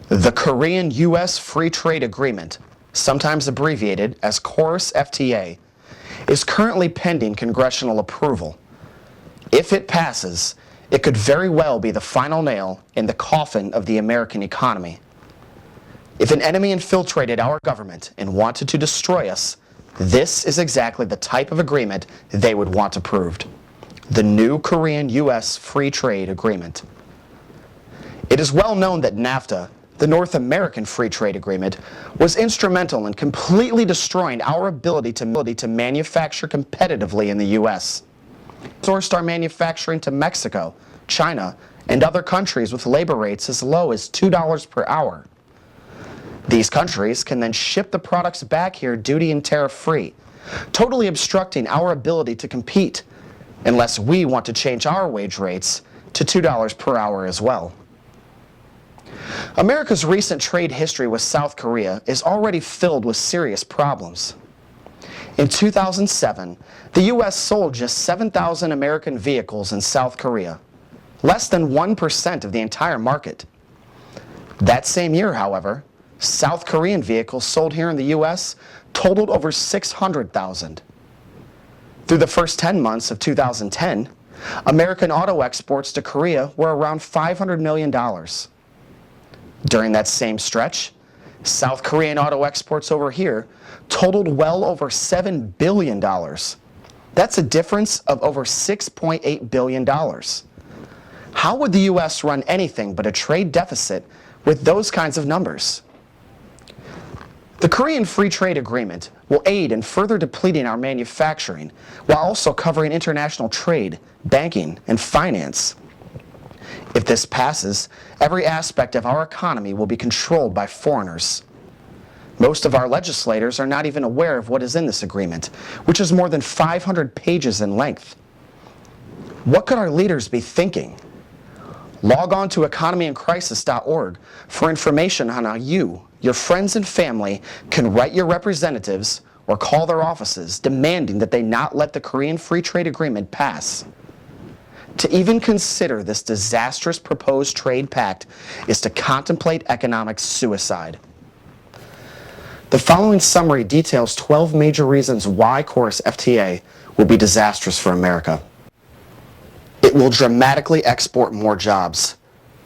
The Korean-U.S. Free Trade Agreement, sometimes abbreviated as KORUS-FTA, is currently pending congressional approval. If it passes, it could very well be the final nail in the coffin of the American economy. If an enemy infiltrated our government and wanted to destroy us, this is exactly the type of agreement they would want approved. The new Korean-U.S. Free Trade Agreement. It is well known that NAFTA, the North American Free Trade Agreement, was instrumental in completely destroying our ability to manufacture competitively in the U.S. Sourced our manufacturing to Mexico, China, and other countries with labor rates as low as $2 per hour. These countries can then ship the products back here duty and tariff-free, totally obstructing our ability to compete, unless we want to change our wage rates to $2 per hour as well. America's recent trade history with South Korea is already filled with serious problems. In 2007, the U.S. sold just 7,000 American vehicles in South Korea, less than 1% of the entire market. That same year, however, South Korean vehicles sold here in the U.S. totaled over 600,000. Through the first 10 months of 2010, American auto exports to Korea were around $500 million. During that same stretch, South Korean auto exports over here totaled well over $7 billion. That's a difference of over $6.8 billion. How would the U.S. run anything but a trade deficit with those kinds of numbers? The Korean Free Trade Agreement will aid in further depleting our manufacturing while also covering international trade, banking, and finance. If this passes, every aspect of our economy will be controlled by foreigners. Most of our legislators are not even aware of what is in this agreement, which is more than 500 pages in length. What could our leaders be thinking? Log on to economyincrisis.org for information on how you, your friends and family can write your representatives or call their offices demanding that they not let the Korean Free Trade Agreement pass. To even consider this disastrous proposed trade pact is to contemplate economic suicide. The following summary details 12 major reasons why KORUS-FTA will be disastrous for America. It will dramatically export more jobs.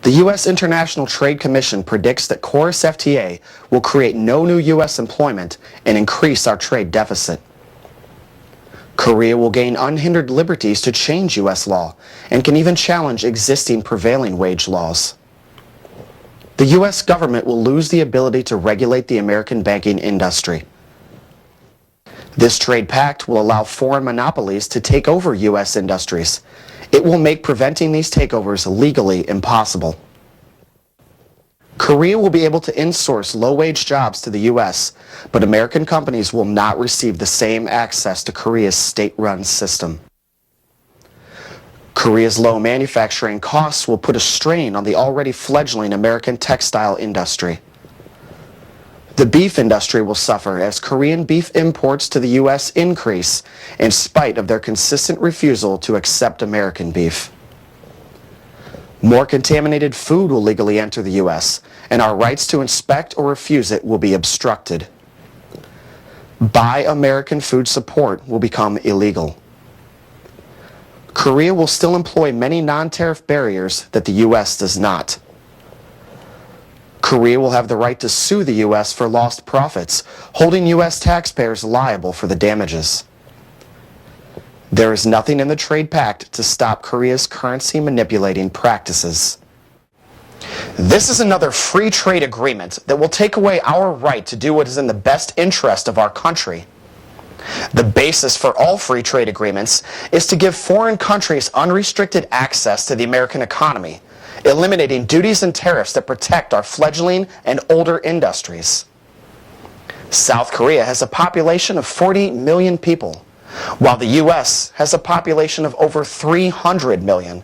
The U.S. International Trade Commission predicts that KORUS-FTA will create no new U.S. employment and increase our trade deficit. Korea will gain unhindered liberties to change U.S. law and can even challenge existing prevailing wage laws. The U.S. government will lose the ability to regulate the American banking industry. This trade pact will allow foreign monopolies to take over U.S. industries. It will make preventing these takeovers legally impossible. Korea will be able to insource low-wage jobs to the U.S., but American companies will not receive the same access to Korea's state-run system. Korea's low manufacturing costs will put a strain on the already fledgling American textile industry. The beef industry will suffer as Korean beef imports to the U.S. increase in spite of their consistent refusal to accept American beef. More contaminated food will legally enter the U.S., and our rights to inspect or refuse it will be obstructed. Buy American food support will become illegal. Korea will still employ many non-tariff barriers that the U.S. does not. Korea will have the right to sue the U.S. for lost profits, holding U.S. taxpayers liable for the damages. There is nothing in the trade pact to stop Korea's currency manipulating practices. This is another free trade agreement that will take away our right to do what is in the best interest of our country. The basis for all free trade agreements is to give foreign countries unrestricted access to the American economy, eliminating duties and tariffs that protect our fledgling and older industries. South Korea has a population of 48 million people, while the U.S. has a population of over 300 million.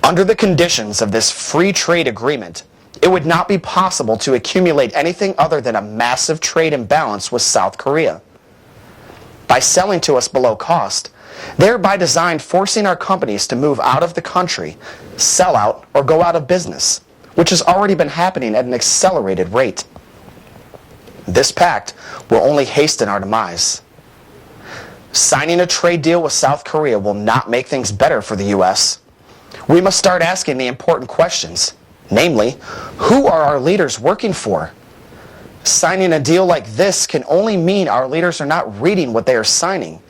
Under the conditions of this free trade agreement, it would not be possible to accumulate anything other than a massive trade imbalance with South Korea. By selling to us below cost, they're by design forcing our companies to move out of the country, sell out, or go out of business, which has already been happening at an accelerated rate. This pact will only hasten our demise. Signing a trade deal with South Korea will not make things better for the U.S. We must start asking the important questions, namely, who are our leaders working for? Signing a deal like this can only mean our leaders are not reading what they are signing,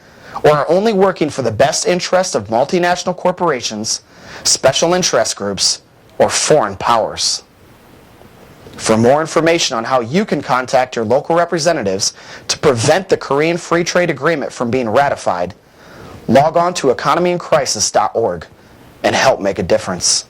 or are only working for the best interest of multinational corporations, special interest groups, or foreign powers. For more information on how you can contact your local representatives to prevent the Korean Free Trade Agreement from being ratified, log on to economyincrisis.org and help make a difference.